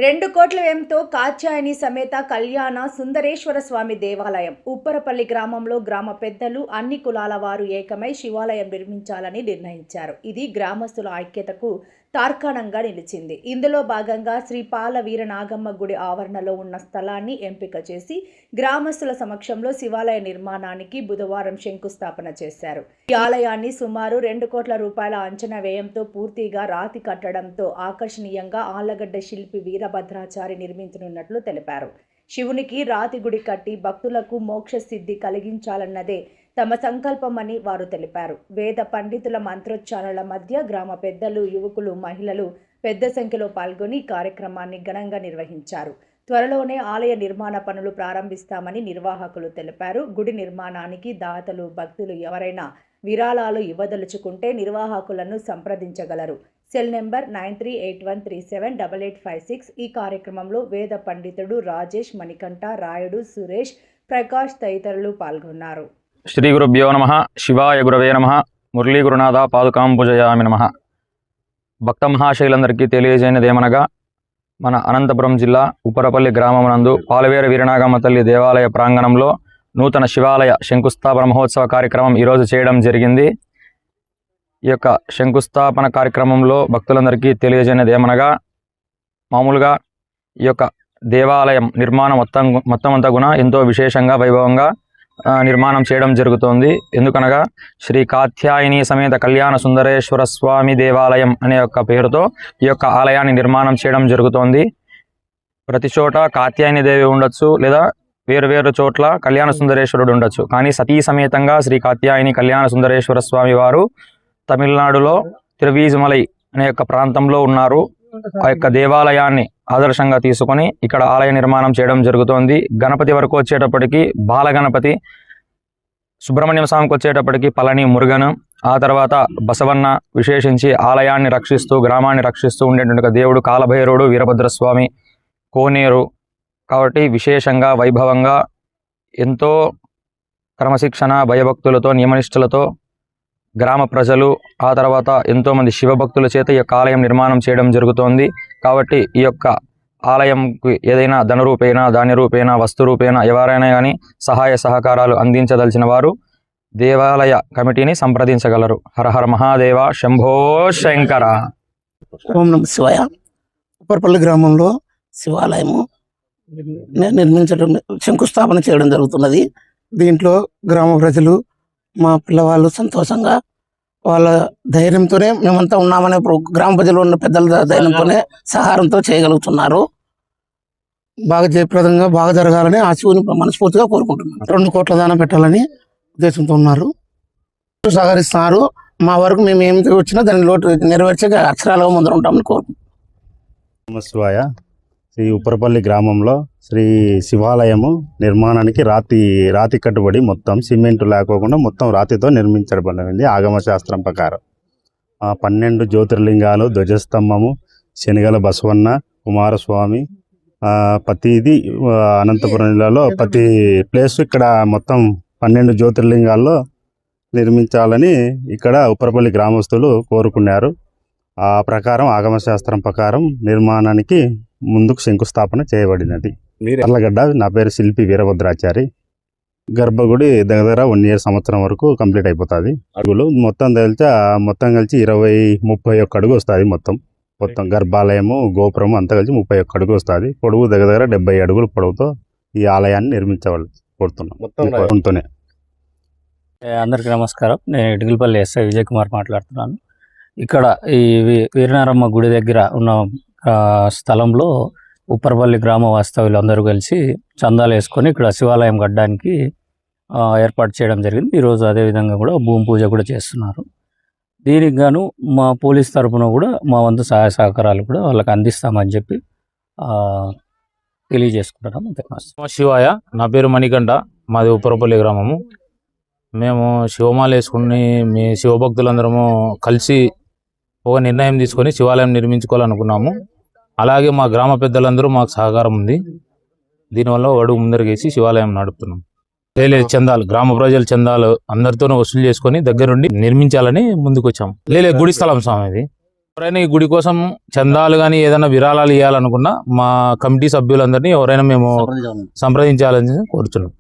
2 కోట్ల వ్యయంతో కాత్యాయని సమేత కళ్యాణ సుందరేశ్వర స్వామి దేవాలయం ఉప్పరపల్లి గ్రామంలో గ్రామ పెద్దలు అన్ని కులాల వారు ఏకమై శివాలయం నిర్మించాలని నిర్ణయించారు. ఇది గ్రామస్తుల ఐక్యతకు తార్కాణంగా నిలిచింది. ఇందులో భాగంగా శ్రీ పాల వీరనాగమ్మ గుడి ఆవరణలో ఉన్న స్థలాన్ని ఎంపిక చేసి గ్రామస్తుల సమక్షంలో శివాలయ నిర్మాణానికి బుధవారం శంకుస్థాపన చేశారు. ఈ ఆలయాన్ని సుమారు 2 కోట్ల రూపాయల అంచనా వ్యయంతో పూర్తిగా రాతి కట్టడంతో ఆకర్షణీయంగా ఆళ్లగడ్డ శిల్పి వీరభద్రాచారి నిర్మించనున్నట్లు తెలిపారు. శివునికి రాతి గుడి కట్టి భక్తులకు మోక్ష సిద్ధి కలిగించాలన్నదే తమ సంకల్పమని వారు తెలిపారు. వేద పండితుల మంత్రోచ్చారణల మధ్య గ్రామ పెద్దలు, యువకులు, మహిళలు పెద్ద సంఖ్యలో పాల్గొని కార్యక్రమాన్ని ఘనంగా నిర్వహించారు. త్వరలోనే ఆలయ నిర్మాణ పనులు ప్రారంభిస్తామని నిర్వాహకులు తెలిపారు. గుడి నిర్మాణానికి దాతలు, భక్తులు ఎవరైనా విరాళాలు ఇవ్వదలుచుకుంటే నిర్వాహకులను సంప్రదించగలరు. Cell number 9381378856. ఈ కార్యక్రమంలో వేద పండితుడు రాజేష్, మణికంఠ, రాయుడు, సురేష్, ప్రకాష్ తదితరులు పాల్గొన్నారు. శ్రీ గురుభ్యో నమః. శివాయ గురవే నమః. మురళీ గురునాథ పాదుకాం పూజయామి నమః. భక్త మహాశైలందరికీ తెలియజేయనిదేమనగా, మన అనంతపురం జిల్లా ఉప్పరపల్లి గ్రామం నందు పాలవేర వీరనాగమ్మ తల్లి దేవాలయ ప్రాంగణంలో నూతన శివాలయ శంకుస్థాపన మహోత్సవ కార్యక్రమం ఈరోజు చేయడం జరిగింది. ఈ యొక్క శంకుస్థాపన కార్యక్రమంలో భక్తులందరికీ తెలియజేయనిదేమనగా, మామూలుగా ఈ యొక్క దేవాలయం నిర్మాణం మొత్తం అంతా కూడా ఎంతో విశేషంగా, వైభవంగా నిర్మాణం చేయడం జరుగుతోంది. ఎందుకనగా శ్రీ కాత్యాయని సమేత కళ్యాణ సుందరేశ్వర స్వామి దేవాలయం అనే యొక్క పేరుతో ఈ యొక్క ఆలయాన్ని నిర్మాణం చేయడం జరుగుతోంది. ప్రతి చోట కాత్యాయని దేవి ఉండొచ్చు, లేదా వేరు చోట్ల కళ్యాణ సుందరేశ్వరుడు ఉండొచ్చు. కానీ సతీ సమేతంగా శ్రీ కాత్యాయని కళ్యాణ సుందరేశ్వర స్వామి వారు తమిళనాడులో తిరువీజమలై అనే యొక్క ప్రాంతంలో ఉన్నారు. ఆ యొక్క దేవాలయాన్ని ఆదర్శంగా తీసుకొని ఇక్కడ ఆలయ నిర్మాణం చేయడం జరుగుతోంది. గణపతి వరకు వచ్చేటప్పటికి బాలగణపతి, సుబ్రహ్మణ్యం స్వామికి వచ్చేటప్పటికి పళని మురుగను, ఆ తర్వాత బసవన్న విశేషించి ఆలయాన్ని రక్షిస్తూ, గ్రామాన్ని రక్షిస్తూ ఉండేటువంటి దేవుడు కాలభైరవుడు, వీరభద్రస్వామి, కోనేరు. కాబట్టి విశేషంగా, వైభవంగా, ఎంతో క్రమశిక్షణ, భయభక్తులతో, నియమనిష్టలతో గ్రామ ప్రజలు, ఆ తర్వాత ఎంతోమంది శివభక్తుల చేత ఈ యొక్క ఆలయం నిర్మాణం చేయడం జరుగుతోంది. కాబట్టి ఈ యొక్క ఆలయంకి ఏదైనా ధనరూపేణ, ధాన్యరూపేణ, వస్తురూపేణ ఎవరైనా కానీ సహాయ సహకారాలు అందించదలిచిన వారు దేవాలయ కమిటీని సంప్రదించగలరు. హర హర మహాదేవ, శంభో శంకర. ఓం నమః శివాయ. ఉప్పరపల్లి గ్రామంలో శివాలయము నిర్మించడం, శంకుస్థాపన చేయడం జరుగుతున్నది. దీంట్లో గ్రామ ప్రజలు, మా పిల్లవాళ్ళు సంతోషంగా వాళ్ళ ధైర్యంతోనే మేమంతా ఉన్నామనే గ్రామ ప్రజలు ఉన్న పెద్దల ధైర్యంతోనే సహారంతో చేయగలుగుతున్నారు. బాగా జయప్రదంగా బాగా జరగాలని ఆ శివుని మనస్ఫూర్తిగా కోరుకుంటున్నాను. 2 కోట్ల దానం పెట్టాలని ఉద్దేశంతో ఉన్నారు, సహకరిస్తున్నారు. మా వరకు మేము ఏమి వచ్చినా దాని లోటు నెరవేర్చే అక్షరాలుగా ముందర ఉంటామని కోరుకుంటున్నాం. శివాయ. శ్రీ ఉప్పరపల్లి గ్రామంలో శ్రీ శివాలయము నిర్మాణానికి రాతి కట్టుబడి మొత్తం సిమెంట్ లేకోకుండా మొత్తం రాతితో నిర్మించబడింది. ఆగమ శాస్త్రం ప్రకారం 12 జ్యోతిర్లింగాలు, ధ్వజస్తంభము, శనిగల బసవన్న, కుమారస్వామి, ప్రతిది అనంతపురం జిల్లాలో ప్రతి ప్లేస్ ఇక్కడ మొత్తం 12 జ్యోతిర్లింగాల్లో నిర్మించాలని ఇక్కడ ఉప్పరపల్లి గ్రామస్తులు కోరుకున్నారు. ఆ ప్రకారం ఆగమశాస్త్రం ప్రకారం నిర్మాణానికి ముందుకు శంకుస్థాపన చేయబడినది. అర్లగడ్డ. నా పేరు శిల్పి వీరభద్రాచారి. గర్భగుడి దగ్గర 1 year సంవత్సరం వరకు కంప్లీట్ అయిపోతుంది. అడుగులు మొత్తం కలిసి 20-31 అడుగు వస్తుంది. మొత్తం గర్భాలయము, గోపురము అంతా కలిసి 31 అడుగు వస్తుంది. పొడవు దగ్గర 70 అడుగుల పొడవుతో ఈ ఆలయాన్ని నిర్మించవాలి కోరుతున్నాం. మొత్తంతోనే. అందరికీ నమస్కారం. నేను ఇటుకలపల్లి ఎస్ఐ విజయ్ కుమార్ మాట్లాడుతున్నాను. ఇక్కడ ఈ వీరనారమ్మ గుడి దగ్గర ఉన్న స్థలంలో ఉప్పరపల్లి గ్రామ వాస్తవ్యులు అందరూ కలిసి చందాలు వేసుకొని ఇక్కడ శివాలయం కట్టడానికి ఏర్పాటు చేయడం జరిగింది. ఈరోజు అదేవిధంగా కూడా భూమి పూజ కూడా చేస్తున్నారు. దీనికి గాను మా పోలీస్ తరఫున కూడా మా వంతు సహాయ సహకారాలు కూడా వాళ్ళకి అందిస్తామని చెప్పి తెలియజేసుకుంటున్నాం. శివాయ. నా పేరు మణికంఠ. మాది ఉప్పరపల్లి గ్రామము. మేము శివమాల వేసుకుని మీ శివభక్తులందరము కలిసి ఒక నిర్ణయం తీసుకొని శివాలయం నిర్మించుకోవాలనుకున్నాము. అలాగే మా గ్రామ పెద్దలందరూ మాకు సహకారం ఉంది. దీనివల్ల అడుగు ముందరకేసి శివాలయం నడుపుతున్నాం. చందాలు, గ్రామ ప్రజల చందాలు అందరితోనూ వసూలు చేసుకొని దగ్గరుండి నిర్మించాలని ముందుకు వచ్చాము. గుడి స్థలం స్వామి ఇది. ఎవరైనా ఈ గుడి కోసం చందాలు కానీ ఏదైనా విరాళాలు ఇవ్వాలనుకున్నా మా కమిటీ సభ్యులందరినీ ఎవరైనా మేము సంప్రదించాలని కోరుచున్నాం.